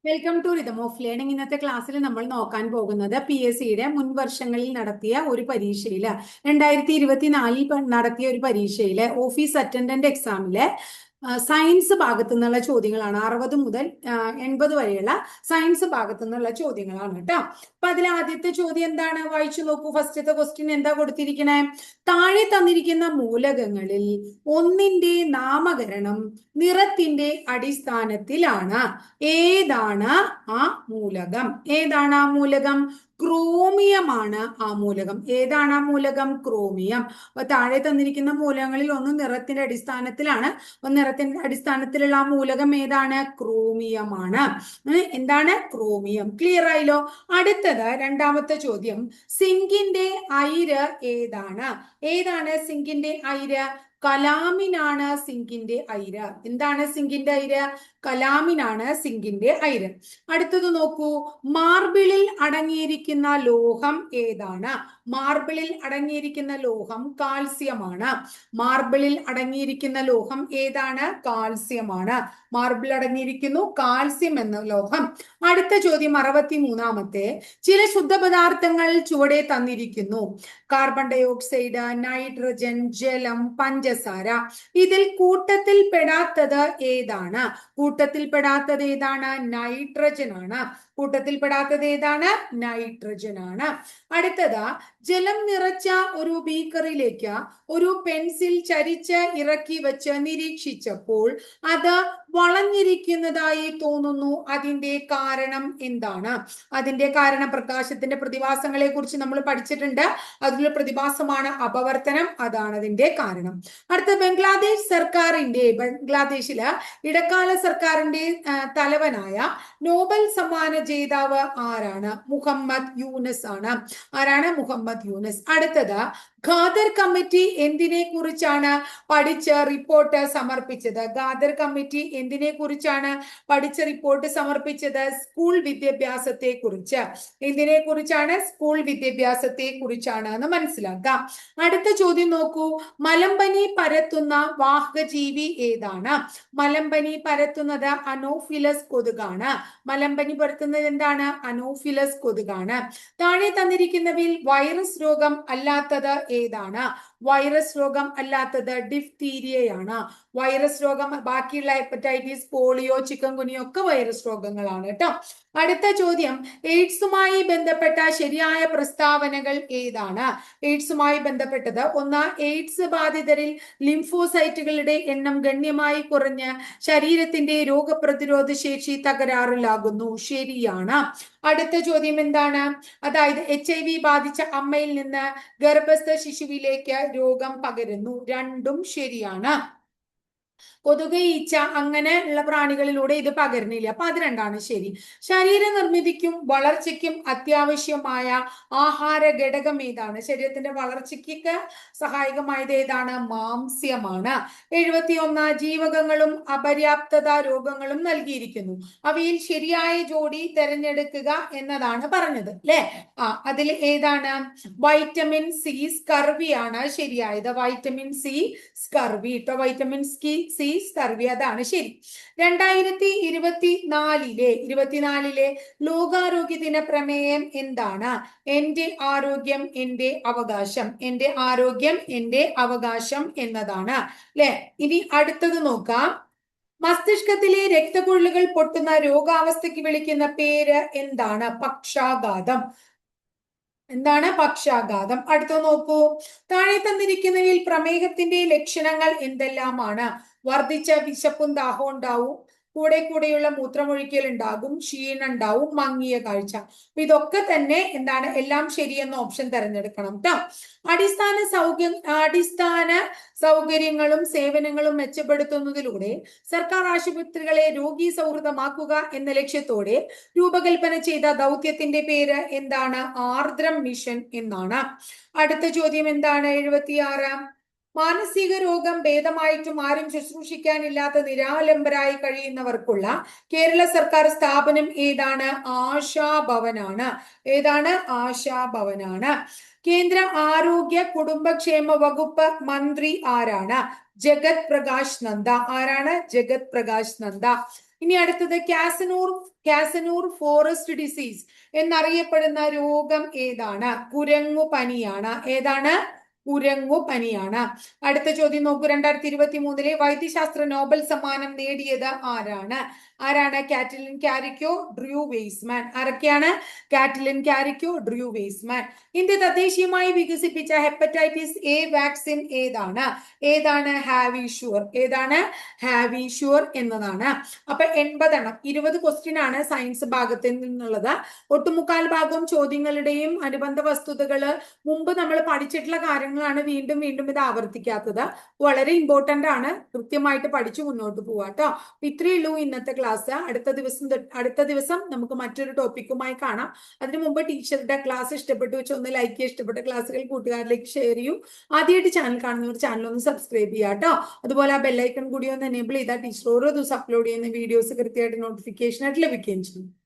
Welcome to rhythm of learning. ഇന്നത്തെ ക്ലാസ്സിൽ നമ്മൾ നോക്കാൻ പോകുന്നത് PSCയുടെ മുൻ വർഷങ്ങളിൽ നടത്തിയ ഒരു പരീക്ഷയില് 2024 നടത്തിയ ഒരു പരീക്ഷയിലെ ഓഫീസ് അറ്റൻഡന്റ് എക്സാമിലെ സയൻസ് ഭാഗത്തു നിന്നുള്ള ചോദ്യങ്ങളാണ്. 60 മുതൽ 80 വരെയുള്ള സയൻസ് ഭാഗത്തു നിന്നുള്ള ചോദ്യങ്ങളാണ് കേട്ടോ. അപ്പൊ അതിൽ ആദ്യത്തെ ചോദ്യം എന്താണ്, വായിച്ചു നോക്കൂ. ഫസ്റ്റത്തെ ക്വസ്റ്റ്യൻ എന്താ കൊടുത്തിരിക്കണേ? താഴെ തന്നിരിക്കുന്ന മൂലകങ്ങളിൽ ഒന്നിന്റെ നാമകരണം നിറത്തിന്റെ അടിസ്ഥാനത്തിലാണ്. ഏതാണ് ആ മൂലകം? ഏതാണ് ആ മൂലകം? ക്രോമിയമാണ് ആ മൂലകം. ഏതാണ് ആ മൂലകം? ക്രോമിയം. അപ്പൊ താഴെ തന്നിരിക്കുന്ന മൂലകങ്ങളിൽ ഒന്ന് നിറത്തിന്റെ അടിസ്ഥാനത്തിലാണ്. അപ്പൊ നിറത്തിന്റെ അടിസ്ഥാനത്തിലുള്ള ആ മൂലകം ഏതാണ്? ക്രോമിയമാണ്. എന്താണ്? ക്രോമിയം. ക്ലിയർ ആയല്ലോ. അടുത്തത് രണ്ടാമത്തെ ചോദ്യം, സിങ്കിന്റെ അയിര് ഏതാണ്? ഏതാണ് സിങ്കിന്റെ അയിര്? കലാമിനാണ് സിങ്കിന്റെ അയിര്. എന്താണ് സിങ്കിന്റെ അയിര്? കലാമിനാണ് സിങ്കിന്റെ അയിര്. അടുത്തത് നോക്കൂ, മാർബിളിൽ അടങ്ങിയിരിക്കുന്ന ലോഹം ഏതാണ്? മാർബിളിൽ അടങ്ങിയിരിക്കുന്ന ലോഹം കാൽസ്യമാണ്. മാർബിളിൽ അടങ്ങിയിരിക്കുന്ന ലോഹം ഏതാണ്? കാൽസ്യമാണ്. മാർബിൾ അടങ്ങിയിരിക്കുന്നു കാൽസ്യം എന്ന ലോഹം. അടുത്ത ചോദ്യം 63-ാമത്തെ, ചില ശുദ്ധപദാർത്ഥങ്ങൾ ചുവടെ തന്നിരിക്കുന്നു. കാർബൺ ഡയോക്സൈഡ്, നൈട്രജൻ, ജലം, പഞ്ചസാര. ഇതിൽ കൂട്ടത്തിൽ പെടാത്തത് ഏതാണ്? കൂട്ടത്തിൽ പെടാത്തത് ഏതാണ്? നൈട്രജൻ ആണ്. കൂട്ടത്തിൽ പെടാത്തത് ഏതാണ്? നൈട്രജൻ ആണ്. അടുത്തത്, ജലം നിറച്ച ഒരു ബീക്കറിലേക്ക് ഒരു പെൻസിൽ ചരിച്ച് ഇറക്കി വെച്ച് നിരീക്ഷിച്ചപ്പോൾ അത് വളഞ്ഞിരിക്കുന്നതായി തോന്നുന്നു. അതിന്റെ കാരണം എന്താണ്? അതിന്റെ കാരണം പ്രകാശത്തിന്റെ പ്രതിഭാസങ്ങളെ കുറിച്ച് നമ്മൾ പഠിച്ചിട്ടുണ്ട്. അതിലുള്ള പ്രതിഭാസമാണ് അപവർത്തനം. അതാണ് അതിന്റെ കാരണം. അടുത്ത, ബംഗ്ലാദേശില് ഇടക്കാല സർക്കാരിന്റെ തലവനായ നോബൽ സമ്മാന ജേതാവ് ആരാണ്? മുഹമ്മദ് യൂനസ് ആണ്. ആരാണ്? മുഹമ്മദ് യൂനസ്. അടുത്തത്, ഖാദർ കമ്മിറ്റി എന്തിനെ കുറിച്ചാണ് പഠിച്ച് റിപ്പോർട്ട് സമർപ്പിച്ചത്? ഖാദർ കമ്മിറ്റി എന്തിനെ കുറിച്ചാണ് പഠിച്ച റിപ്പോർട്ട് സമർപ്പിച്ചത്? സ്കൂൾ വിദ്യാഭ്യാസത്തെ കുറിച്ച്. എന്തിനെ കുറിച്ചാണ്? സ്കൂൾ വിദ്യാഭ്യാസത്തെ കുറിച്ചാണ് എന്ന് മനസ്സിലാക്കാം. അടുത്ത ചോദ്യം നോക്കൂ, മലമ്പനി പരത്തുന്ന വാഹകജീവി ഏതാണ്? മലമ്പനി പരത്തുന്നത് അനോഫിലസ് കൊതുകാണ്. മലമ്പനി പരത്തുന്നത് എന്താണ്? അനോഫിലസ് കൊതുകാണ്. താഴെ തന്നിരിക്കുന്നവയിൽ വൈറസ് രോഗം അല്ലാത്തത് ഏതാണ്? വൈറസ് രോഗം അല്ലാത്തത് ഡിഫ്തീരിയയാണ്. വൈറസ് രോഗം ബാക്കിയുള്ള ഹെപ്പറ്റൈറ്റിസ്, പോളിയോ, ചിക്കൻ ഗുനിയ ഒക്കെ വൈറസ് രോഗങ്ങളാണ് കേട്ടോ. അടുത്ത ചോദ്യം, എയ്ഡ്സുമായി ബന്ധപ്പെട്ട ശരിയായ പ്രസ്താവനകൾ ഏതാണ്? എയ്ഡ്സുമായി ബന്ധപ്പെട്ടത്, ഒന്ന്, എയ്ഡ്സ് ബാധിതരിൽ ലിംഫോസൈറ്റുകളുടെ എണ്ണം ഗണ്യമായി കുറഞ്ഞ് ശരീരത്തിന്റെ രോഗപ്രതിരോധ ശേഷി തകരാറിലാകുന്നു. ശരിയാണ്. അടുത്ത ചോദ്യം എന്താണ്? അതായത് HIV ബാധിച്ച അമ്മയിൽ നിന്ന് ഗർഭസ്ഥ ശിശുവിലേക്ക് രോഗം പകരുന്നു. രണ്ടും ശരിയാണ്. കൊതുക്, ഈച്ച അങ്ങനെയുള്ള പ്രാണികളിലൂടെ ഇത് പകരുന്നില്ല. അപ്പൊ അത് രണ്ടാണ് ശരി. ശരീര നിർമ്മിതിക്കും വളർച്ചയ്ക്കും അത്യാവശ്യമായ ആഹാര ഘടകം ഏതാണ്? ശരീരത്തിന്റെ വളർച്ചയ്ക്ക് സഹായകമായത് ഏതാണ്? മാംസ്യമാണ്. 71, ജീവകങ്ങളും അപര്യാപ്തത രോഗങ്ങളും നൽകിയിരിക്കുന്നു. അവയിൽ ശരിയായ ജോഡി തിരഞ്ഞെടുക്കുക എന്നതാണ് പറഞ്ഞത് അല്ലെ? അതിൽ ഏതാണ്? വൈറ്റമിൻ സി സ്കർവി ആണ് ശരിയായത്. വൈറ്റമിൻ സി സ്കർവി കേട്ടോ. വൈറ്റമിൻ സി സ്കർവി, അതാണ് ശരി. 2024-ലെ ലോകാരോഗ്യ ദിന പ്രമേയം എന്താണ്? എന്റെ ആരോഗ്യം എന്റെ അവകാശം. എന്റെ ആരോഗ്യം എന്റെ അവകാശം എന്നതാണ് അല്ലെ? ഇനി അടുത്തത് നോക്കാം. മസ്തിഷ്കത്തിലെ രക്തക്കുഴലുകൾ പൊട്ടുന്ന രോഗാവസ്ഥയ്ക്ക് വിളിക്കുന്ന പേര് എന്താണ്? പക്ഷാഘാതം. എന്താണ്? പക്ഷാഘാതം. അടുത്ത നോക്കൂ, താഴെ തന്നിരിക്കുന്നവയിൽ പ്രമേഹത്തിന്റെ ലക്ഷണങ്ങൾ എന്തെല്ലാമാണ്? വർദ്ധിച്ച വിശപ്പും ദാഹവും ഉണ്ടാവും, കൂടെയുള്ള മൂത്രമൊഴിക്കൽ ഉണ്ടാകും, ക്ഷീണം ഉണ്ടാവും, മങ്ങിയ കാഴ്ച. അപ്പൊ ഇതൊക്കെ തന്നെ എന്താണ്? എല്ലാം ശരിയെന്ന ഓപ്ഷൻ തിരഞ്ഞെടുക്കണം കേട്ടോ. അടിസ്ഥാന സൗകര്യങ്ങളും സേവനങ്ങളും മെച്ചപ്പെടുത്തുന്നതിലൂടെ സർക്കാർ ആശുപത്രികളെ രോഗി സൗഹൃദമാക്കുക എന്ന ലക്ഷ്യത്തോടെ രൂപകൽപ്പന ചെയ്ത ദൗത്യത്തിന്റെ പേര് എന്താണ്? ആർദ്രം മിഷൻ എന്നാണ്. അടുത്ത ചോദ്യം എന്താണ്? 76, മാനസിക രോഗം ഭേദമായിട്ടും ആരും ശുശ്രൂഷിക്കാനില്ലാത്ത നിരാലംബരായി കഴിയുന്നവർക്കുള്ള കേരള സർക്കാർ സ്ഥാപനം ഏതാണ്? ആശാഭവനാണ്. ഏതാണ്? ആശാഭവനാണ്. കേന്ദ്ര ആരോഗ്യ കുടുംബക്ഷേമ വകുപ്പ് മന്ത്രി ആരാണ്? ജഗത് പ്രകാശ് നന്ദ. ആരാണ്? ജഗത് പ്രകാശ് നന്ദ. ഇനി അടുത്തത് കാസനൂർ ഫോറസ്റ്റ് ഡിസീസ് എന്നറിയപ്പെടുന്ന രോഗം ഏതാണ്? കുരങ്ങു പനിയാണ്. ഏതാണ്? കുരങ്ങു പനിയാണ്. അടുത്ത ചോദ്യം നോക്കൂ. 2023 വൈദ്യശാസ്ത്ര നോബൽ സമ്മാനം നേടിയത് ആരാണ്? Katalin Kariko, Drew Weissman. ആരൊക്കെയാണ്? Katalin Kariko, Drew Weissman. India തദ്ദേശീയമായി വികസിപ്പിച്ച ഹെപ്പറ്റൈറ്റിസ് എ വാക്സിൻ ഏതാണ്? ഹാവിഷുവർ. ഏതാണ്? ഹാവിഷുവർ എന്നതാണ്. അപ്പൊ 80 എണ്ണം, 20 ക്വസ്റ്റ്യൻ ആണ് സയൻസ് ഭാഗത്തിൽ നിന്നുള്ളത്. ഒട്ടുമുക്കാൽ ഭാഗവും ചോദ്യങ്ങളുടെയും അനുബന്ധ വസ്തുതകള് മുമ്പ് നമ്മൾ പഠിച്ചിട്ടുള്ള കാര്യങ്ങളാണ്. വീണ്ടും വീണ്ടും ഇത് ആവർത്തിക്കാത്തത്. വളരെ ഇമ്പോർട്ടന്റ് ആണ്. കൃത്യമായിട്ട് പഠിച്ചു മുന്നോട്ട് പോവാട്ടോ. ഇത്രയേ ഉള്ളൂ ഇന്നത്തെ ക്ലാസ്. അടുത്ത ദിവസം നമുക്ക് മറ്റൊരു ടോപ്പിക്കുമായി കാണാം. അതിനു മുമ്പ് ടീച്ചറുടെ ക്ലാസ് ഇഷ്ടപ്പെട്ടു വെച്ച് ഒന്ന് ലൈക്ക് ചെയ്യുക. ഇഷ്ടപ്പെട്ട ക്ലാസ്സുകൾ കൂട്ടുകാരിലേക്ക് ഷെയർ ചെയ്യൂ. ആദ്യമായിട്ട് ചാനൽ കാണുന്നവർ ചാനൽ ഒന്ന് സബ്സ്ക്രൈബ് ചെയ്യുക കേട്ടോ. അതുപോലെ ആ ബെല്ലൈക്കൺ കൂടി ഒന്ന് എനേബിൾ ചെയ്താൽ ടീച്ചർ ഓരോ ദിവസം അപ്ലോഡ് ചെയ്യുന്ന വീഡിയോസ് കൃത്യമായിട്ട് നോട്ടിഫിക്കേഷൻ ആയിട്ട് ലഭിക്കുകയും ചെയ്യും.